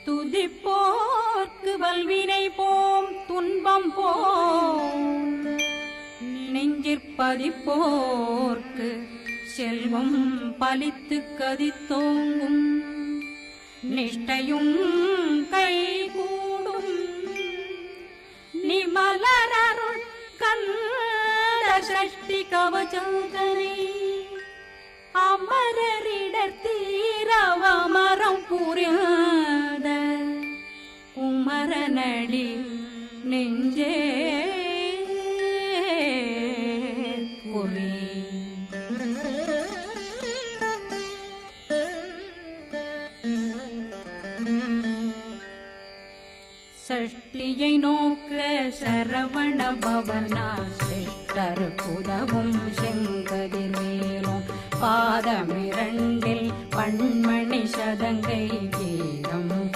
துதிப்போர்க்கு வல்வினை போம் துன்பம் போம் நெஞ்சிற்பதிப்போர்க்கு செல்வம் பலித்து கதித்தோங்கும் நிஷ்டையும் கை கூடும் நிமலரருள் கந்த சஷ்டி கவசந்தனை அமரரிடர் தீரவமரம் புரியாத குமரனடி நெஞ்சே பொறி சஷ்டியை நோக்க சரவண பவனா சிஷ்டர் புதவும் செங்கதிர்வேலும் பாதமிரண்டில் பண்மணி சதங்கை கீதம்